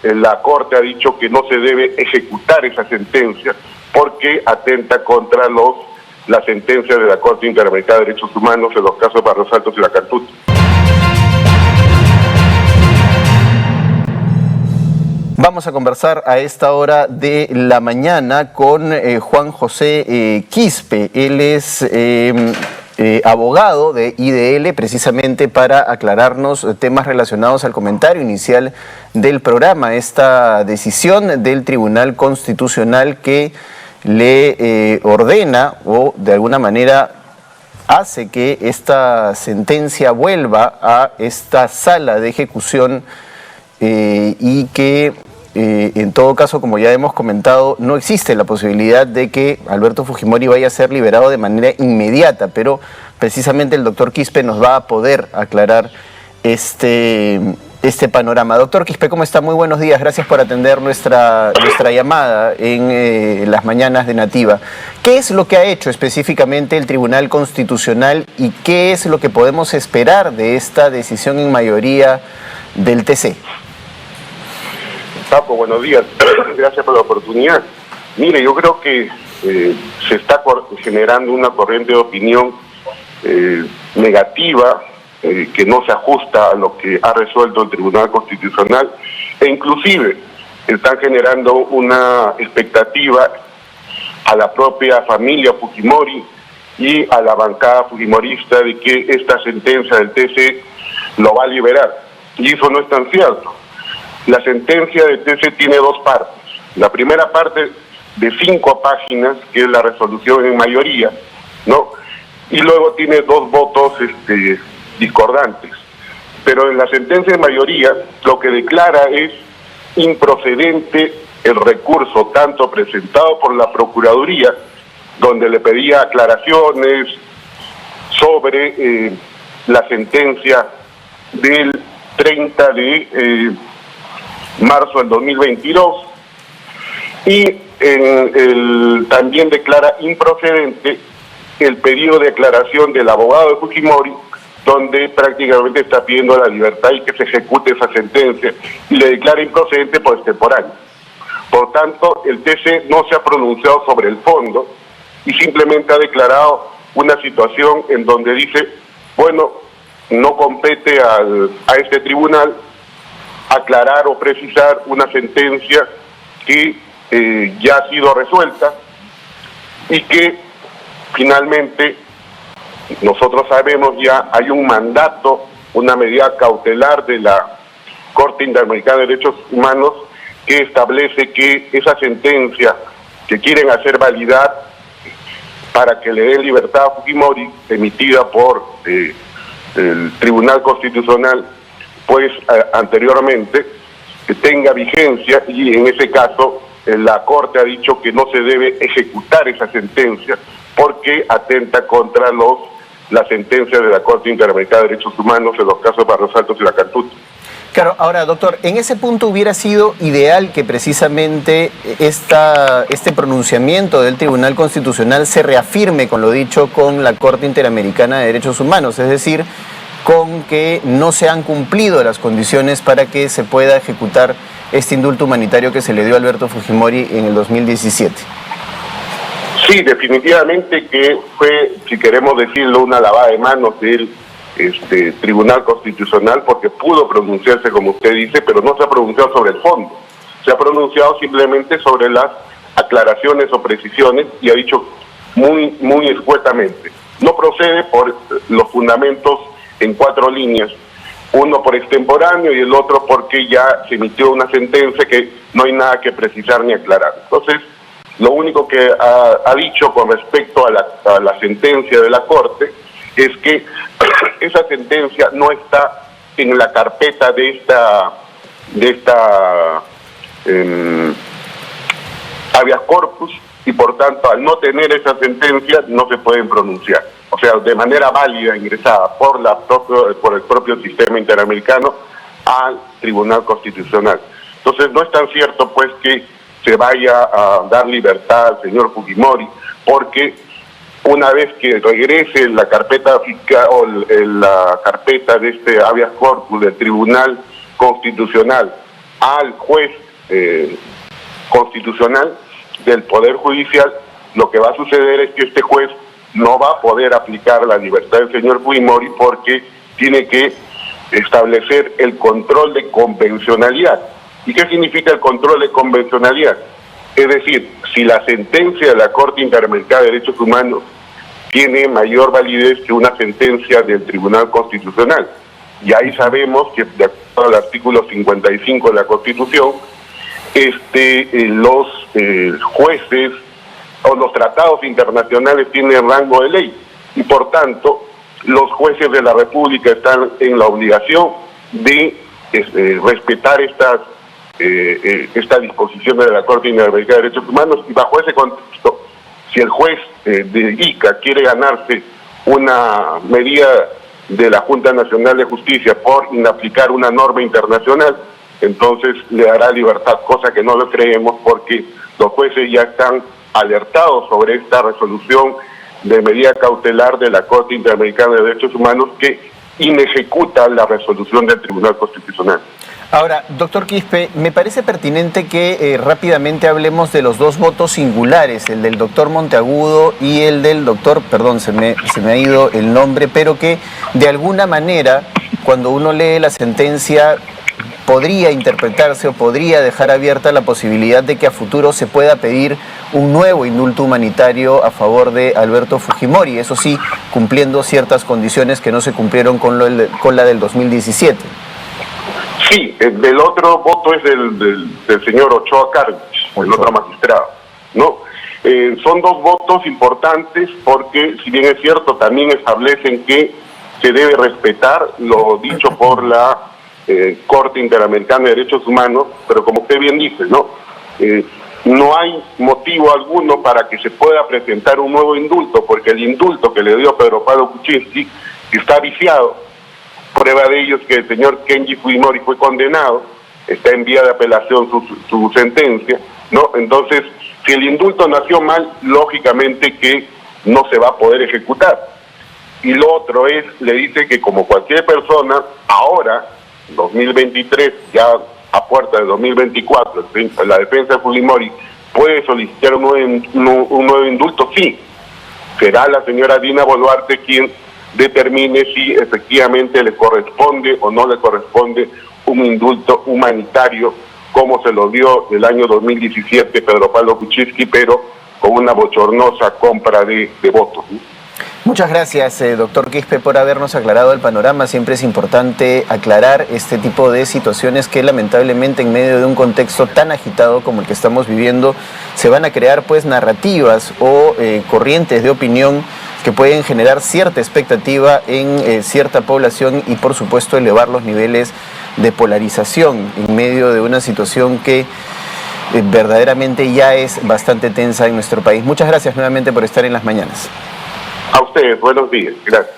la Corte ha dicho que no se debe ejecutar esa sentencia porque atenta contra la sentencia de la Corte Interamericana de Derechos Humanos en los casos de Barros Altos y La Cantuta. Vamos a conversar a esta hora de la mañana con Juan José Quispe. Él es abogado de IDL, precisamente para aclararnos temas relacionados al comentario inicial del programa, esta decisión del Tribunal Constitucional que le ordena o de alguna manera hace que esta sentencia vuelva a esta sala de ejecución y que en todo caso, como ya hemos comentado, no existe la posibilidad de que Alberto Fujimori vaya a ser liberado de manera inmediata, pero precisamente el doctor Quispe nos va a poder aclarar este panorama. Doctor Quispe, ¿cómo está? Muy buenos días, gracias por atender nuestra llamada en las mañanas de Nativa. ¿Qué es lo que ha hecho específicamente el Tribunal Constitucional y qué es lo que podemos esperar de esta decisión en mayoría del TC? Paco, buenos días. Gracias por la oportunidad. Mire, yo creo que se está generando una corriente de opinión negativa que no se ajusta a lo que ha resuelto el Tribunal Constitucional e inclusive están generando una expectativa a la propia familia Fujimori y a la bancada fujimorista de que esta sentencia del TC lo va a liberar. Y eso no es tan cierto. La sentencia del TC tiene dos partes. La primera parte de 5 páginas, que es la resolución en mayoría, ¿no? Y luego tiene 2 votos discordantes. Pero en la sentencia en mayoría lo que declara es improcedente el recurso tanto presentado por la Procuraduría, donde le pedía aclaraciones sobre la sentencia del 30 de marzo del 2022, y también declara improcedente el pedido de aclaración del abogado de Fujimori, donde prácticamente está pidiendo la libertad y que se ejecute esa sentencia, y le declara improcedente por extemporáneo. Por tanto, el TC no se ha pronunciado sobre el fondo y simplemente ha declarado una situación en donde dice, bueno, no compete a este tribunal aclarar o precisar una sentencia que ya ha sido resuelta y que finalmente nosotros sabemos ya hay un mandato, una medida cautelar de la Corte Interamericana de Derechos Humanos que establece que esa sentencia que quieren hacer validar para que le den libertad a Fujimori, emitida por el Tribunal Constitucional, pues anteriormente, que tenga vigencia, y en ese caso la Corte ha dicho que no se debe ejecutar esa sentencia porque atenta contra la sentencia de la Corte Interamericana de Derechos Humanos en los casos de Barros Altos y La Cantuta. Claro, ahora doctor, en ese punto hubiera sido ideal que precisamente este pronunciamiento del Tribunal Constitucional se reafirme con lo dicho con la Corte Interamericana de Derechos Humanos, es decir, con que no se han cumplido las condiciones para que se pueda ejecutar este indulto humanitario que se le dio a Alberto Fujimori en el 2017. Sí, definitivamente que fue, si queremos decirlo, una lavada de manos del Tribunal Constitucional, porque pudo pronunciarse, como usted dice, pero no se ha pronunciado sobre el fondo. Se ha pronunciado simplemente sobre las aclaraciones o precisiones y ha dicho muy escuetamente. No procede por los fundamentos en 4 líneas, uno por extemporáneo y el otro porque ya se emitió una sentencia que no hay nada que precisar ni aclarar. Entonces, lo único que ha dicho con respecto a la sentencia de la Corte es que esa sentencia no está en la carpeta de esta habeas corpus, y por tanto al no tener esa sentencia no se pueden pronunciar. O sea, de manera válida ingresada por el propio sistema interamericano al Tribunal Constitucional. Entonces no es tan cierto pues que se vaya a dar libertad al señor Fujimori, porque una vez que regrese la carpeta fiscal o la carpeta de este habeas corpus del Tribunal Constitucional al juez constitucional del Poder Judicial, lo que va a suceder es que este juez no va a poder aplicar la libertad del señor Fujimori porque tiene que establecer el control de convencionalidad. ¿Y qué significa el control de convencionalidad? Es decir, si la sentencia de la Corte Interamericana de Derechos Humanos tiene mayor validez que una sentencia del Tribunal Constitucional. Y ahí sabemos que, de acuerdo al artículo 55 de la Constitución, los jueces o los tratados internacionales tienen rango de ley y por tanto los jueces de la República están en la obligación de respetar estas disposiciones de la Corte Interamericana de Derechos Humanos, y bajo ese contexto, si el juez de Ica quiere ganarse una medida de la Junta Nacional de Justicia por inaplicar una norma internacional, entonces le dará libertad, cosa que no lo creemos porque los jueces ya están alertados sobre esta resolución de medida cautelar de la Corte Interamericana de Derechos Humanos que inejecuta la resolución del Tribunal Constitucional. Ahora, doctor Quispe, me parece pertinente que rápidamente hablemos de los dos votos singulares, el del doctor Monteagudo y el del doctor, perdón, se me ha ido el nombre, pero que de alguna manera, cuando uno lee la sentencia, podría interpretarse o podría dejar abierta la posibilidad de que a futuro se pueda pedir un nuevo indulto humanitario a favor de Alberto Fujimori, eso sí, cumpliendo ciertas condiciones que no se cumplieron con la del 2017. Sí, el otro voto es del señor Ochoa Carlich, el otro magistrado, ¿no? Son dos votos importantes porque, si bien es cierto, también establecen que se debe respetar lo dicho por la Corte Interamericana de Derechos Humanos, pero como usted bien dice, ¿no? No hay motivo alguno para que se pueda presentar un nuevo indulto, porque el indulto que le dio Pedro Pablo Kuczynski está viciado. Prueba de ello es que el señor Kenji Fujimori fue condenado, está en vía de apelación su sentencia, ¿no? Entonces, si el indulto nació mal, lógicamente que no se va a poder ejecutar. Y lo otro es, le dice que como cualquier persona, ahora, 2023, ya a puerta de 2024, la defensa de Fujimori puede solicitar un nuevo indulto, sí. Será la señora Dina Boluarte quien determine si efectivamente le corresponde o no le corresponde un indulto humanitario, como se lo dio el año 2017 Pedro Pablo Kuczynski, pero con una bochornosa compra de votos, ¿no? Muchas gracias, doctor Quispe, por habernos aclarado el panorama. Siempre es importante aclarar este tipo de situaciones que lamentablemente en medio de un contexto tan agitado como el que estamos viviendo se van a crear pues narrativas o corrientes de opinión que pueden generar cierta expectativa en cierta población y por supuesto elevar los niveles de polarización en medio de una situación que verdaderamente ya es bastante tensa en nuestro país. Muchas gracias nuevamente por estar en las mañanas. A ustedes, buenos días. Gracias.